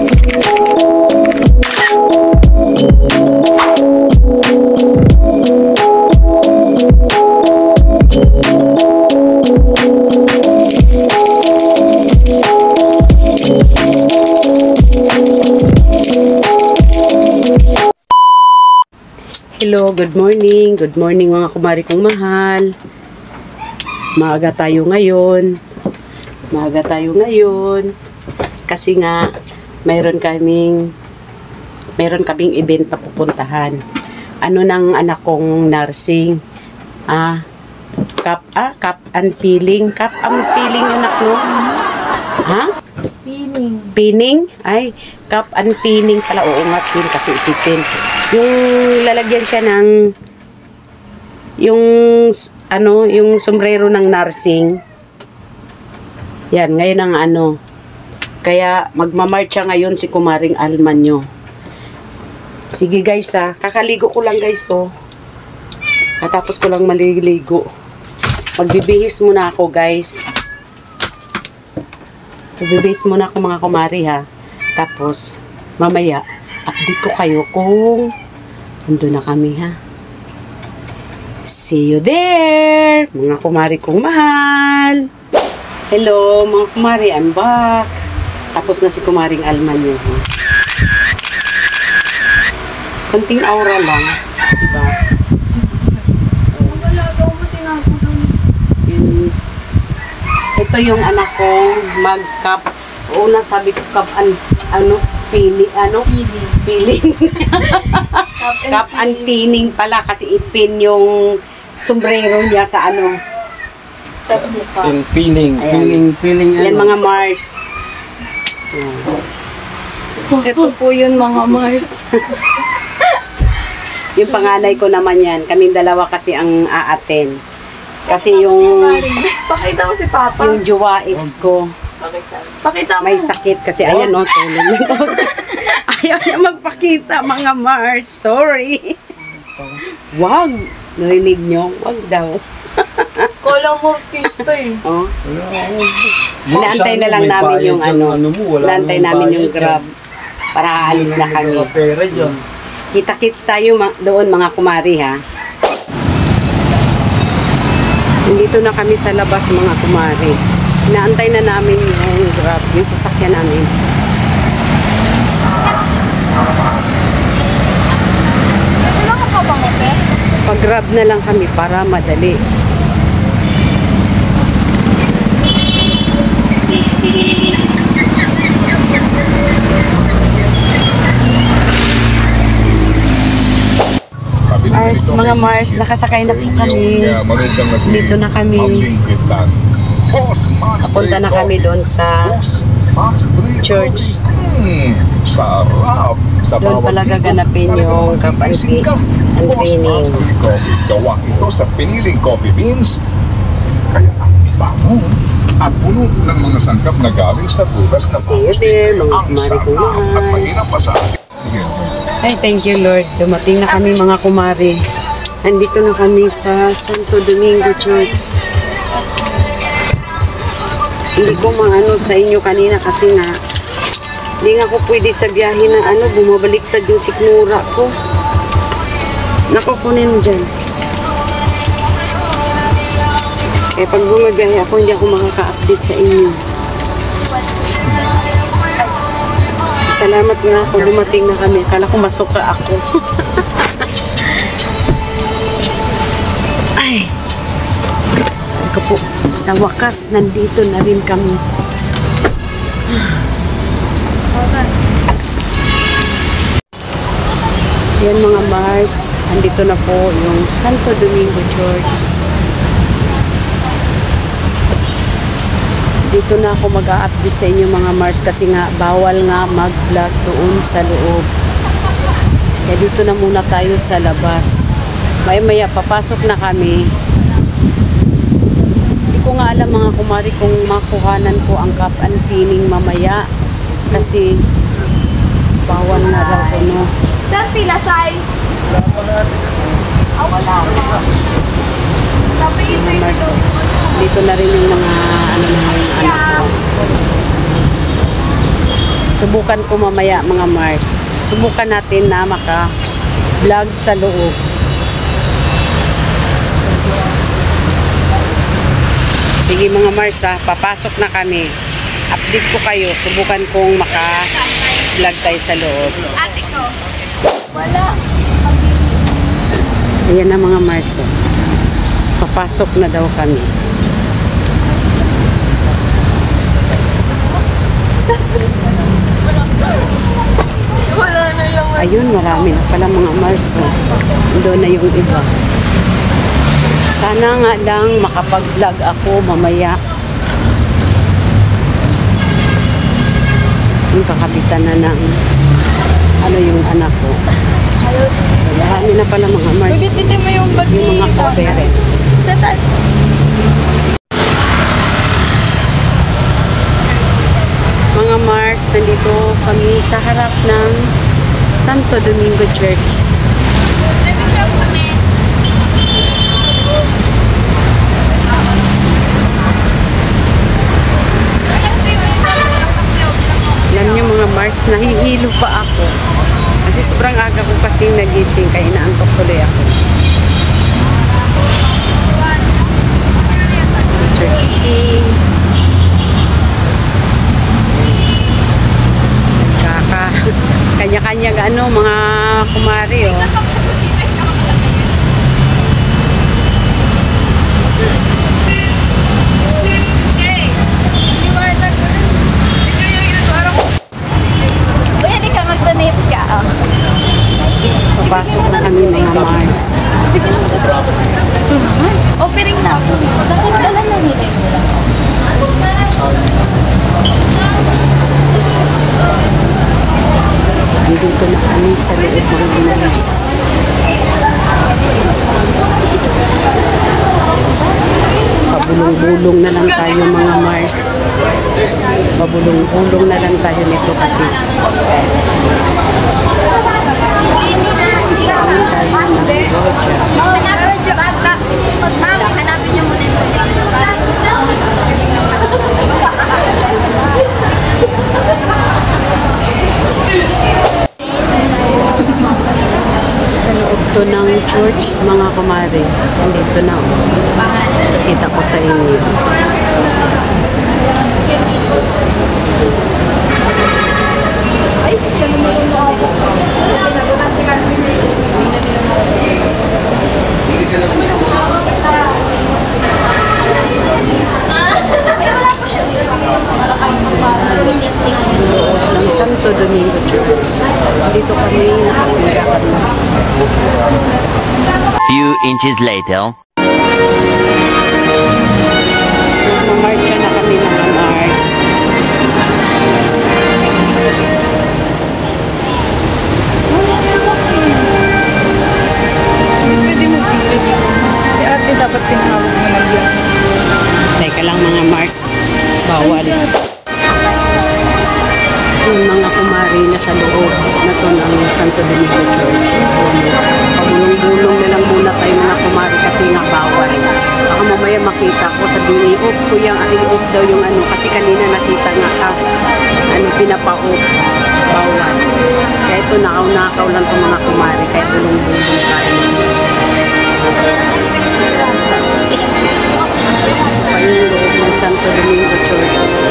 Hello, good morning. Good morning mga kumari kong mahal. Maaga tayo ngayon. Kasi nga mayroon kaming event na pupuntahan. Ano ng anak kong nursing? Cup and peeling. Cup and peeling yung anak mo? Ha? Pinning? Ay, cup and pinning pala. Oo nga, pin kasi ipipin. Yung lalagyan siya ng yung sombrero ng nursing. Yan, ngayon ang kaya magmamarch siya ngayon si Kumaring Almanyo. Sige guys kakaligo ko lang guys Katapos ko lang maliligo. Magbibihis muna ako guys. Magbibihis muna ako mga kumari Tapos mamaya update ko kayo kung nandun na kami See you there, mga kumari kong mahal. Hello mga kumari, I'm back. Tapos na si Kumaring Almanyo Konting aura lang, diba? Ito yung anak kong mag-cup. Una sabi ko cup and peeling. Cup and pinning pala kasi ipin yung sombrero niya sa sa mukha. Peeling. Yan mga Mars. Ito po yun mga Mars. Yung panganay ko naman yan. Kaming dalawa kasi ang aaten. Kasi yung Pakita mo si Papa. Yung jowa ex ko. Pakita mo. May sakit kasi ayan tulong nito. Ayaw niya magpakita mga Mars. Sorry. Wag. Narinig nyo? Wag daw. Kala mo artista Inaantay na lang namin yung inaantay namin yung Grab para aalis na kami. Kita-kits tayo doon mga kumari Nandito na kami sa labas mga kumari. Inaantay na namin yung Grab, yung sasakyan namin. Pag-Grab na lang kami para madali. Mga Mars, nakasakay na po kami. Dito na kami. Papunta na kami doon sa church. Doon pala gaganapin yung cup and pinning. Gawa ito sa piniling coffee beans. Kaya ang bango at puno ng mga sangkap na galing sa butas na See you there, mga kumari kong mahal. Ay, thank you Lord. Dumating na kami mga kumari. Nandito na kami sa Santo Domingo Church. Hindi ko sa inyo kanina kasi nga hindi nga ako pwede sa biyahe na bumabaliktad yung sikmura ko. Nakukunin mo dyan. Pag bumabiyahe ako, hindi ako makaka-update sa inyo. Salamat nga ako, dumating na kami. Akala ko masuka ako. Ay! Po, sa wakas, nandito na rin kami. Yan mga Mars, nandito na po yung Santo Domingo Church. Dito na ako mag-a-update sa inyo mga Mars kasi nga bawal nga mag-vlog doon sa loob. Kaya dito na muna tayo sa labas. Maya papasok na kami. Hindi ko nga alam mga kumari kung makuhanan ko ang cup and pinning mamaya kasi bawal na daw ko Saan pila size? Wala. Mars, dito na rin yung mga yung anak ko. Subukan ko mamaya mga Mars. Subukan natin na maka-vlog sa loob. Sige mga Mars ha, papasok na kami. Update ko kayo. Subukan kong maka-vlog tayo sa loob. Ate ko. Wala. Ayan na mga Mars. Oh. Papasok na daw kami. Wala na naman. Ayun, marami na pala mga Mars. Oh. Doon na yung iba. Sana nga lang makapag-vlog ako mamaya. Yung kakabitan na ng ano yung anak ko. Marami na pala mga Mars. Pagkititin mo yung bag Yung mga kabere. Satan. Mga Mars, nandito kami sa harap ng Santo Domingo Church. Alam niyo mga Mars, nahihilo pa ako. Kasi sobrang aga ko kasing nagising kaya inaantok tuloy ako. Teacher Kitty. Kanya-kanyang ano, mga kumari oh. Pwede ka mag-donate ka. Papasok na kami mga Mars. Offering na ako. Dala na nila. Andito na kami sa loob mga Mars. Pabulong-bulong na lang tayo mga Mars. Pabulong-bulong na lang tayo nito kasi Hanapin niyo muna yung sa loob to ng church mga kumare. Andito na oh. Kita ko sa inyo. Ng Santo Domingo Church. Dito kami nakapila kami. Few inches later. Mamarcha na kami mga Mars. Pwede mo video dito. Si ate dapat pinahawag mo na yun. Teka lang mga Mars. Bawal. Yung mga kumari na sa loob na to ng Santo Domingo Church. Pabulong-bulong na lang muna tayo mga kumari kasi nga bawal. Baka mamaya makita ko sabihin, off ko yung off daw yung ano kasi kanina nakita nga ano pinapa-off. Bawal. Kaya ito nakaw-nakaw lang itong mga kumari kaya bulong-bulong tayo. Pa yung loob ng Santo Domingo Church.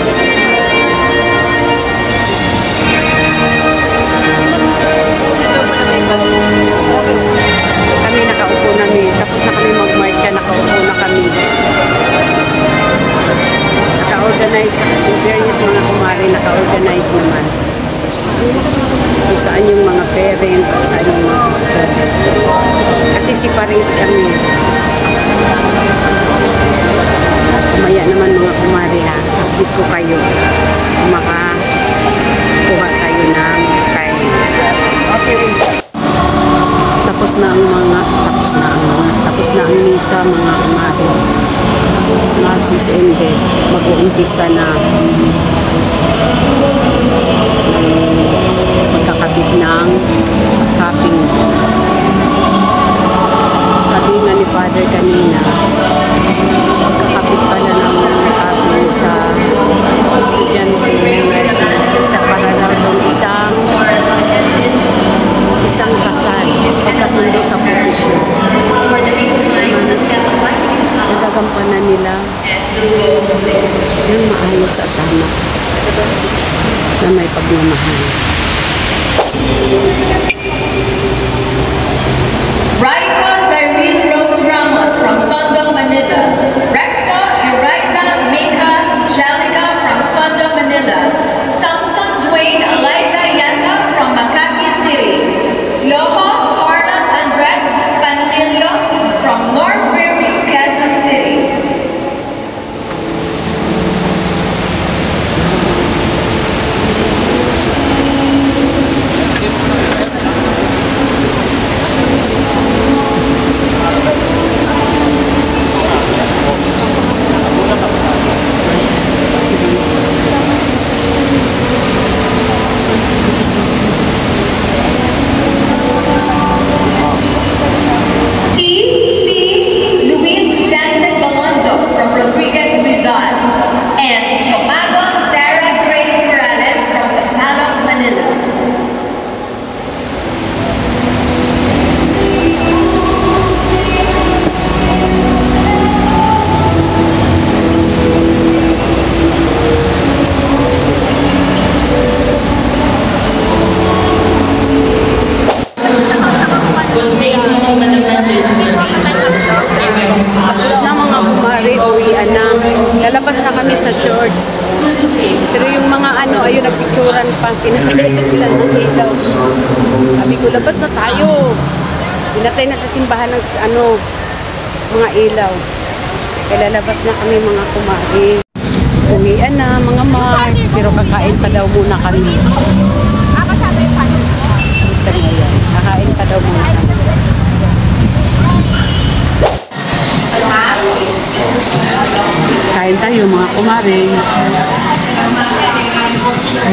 Kami nakaupo na tapos na kami magmarcha, nakaupo na kami. Naka-organize, in fairness mga kumari, naka-organize naman. Kung saan yung mga parent, kung saan yung mga student. Kasi separate kami. Kumaya naman mga kumari ha, update ko kayo. Kung makakuha tayo ng time. Okay. Tapos na ang misa mga kumari. Masis ended. Mag-uumpisa na magkakabit ng cupping. Sabi nga ni Father kanina, magkakabit pala ng cupping sa estudyante sa parallel mga mahal. Raiko Irene Rose Ramos from Tondo, Manila. Recto Shiraiza Mika Jalika from Tondo, Manila. Samson Dwayne Eliza Yanta from Makati City. Loho Carlos Andres Panlilio from North Fairview, Quezon City. T. C. Luis Jansen Balonzo from Rodriguez Rizal. And Tomago Sarah Grace Morales from Sampaloc, Manila. Tapos na mga kumari, uwian na. Lalabas na kami sa church. Pero yung mga ano, ayun, napicturan pa. Pinatay sila ng ilaw. Sabi ko, labas na tayo. Pinatay na sa simbahan ng ano, mga ilaw. Kaya lalabas na kami mga kumari. Uwian na mga Mars. Pero kakain pa daw muna kami. Kakain pa daw muna kami. Kain tayo mga kumare.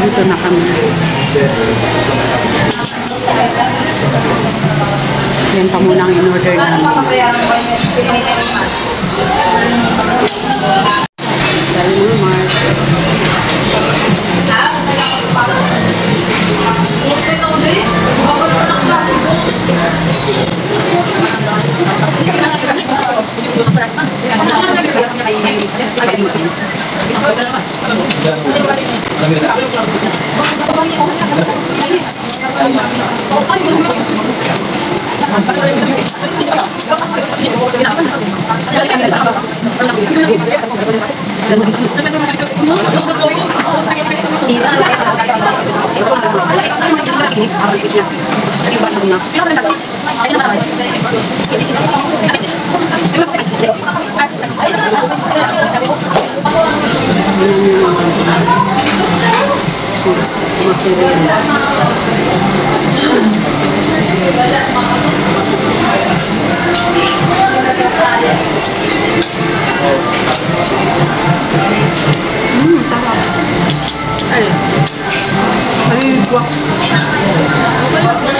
Dito na kami. Yan pa muna ang in-order namin. Dahil mga Mars.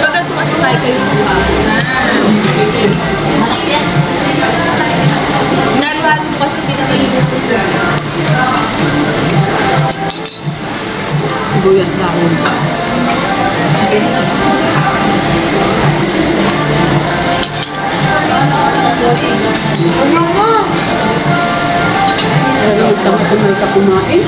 Pagkat sumasakay kayo pa na naluhalo kasi pinakalimutan ko sa Buyat dahon. Pero magtama ka kumain.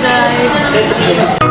Guys.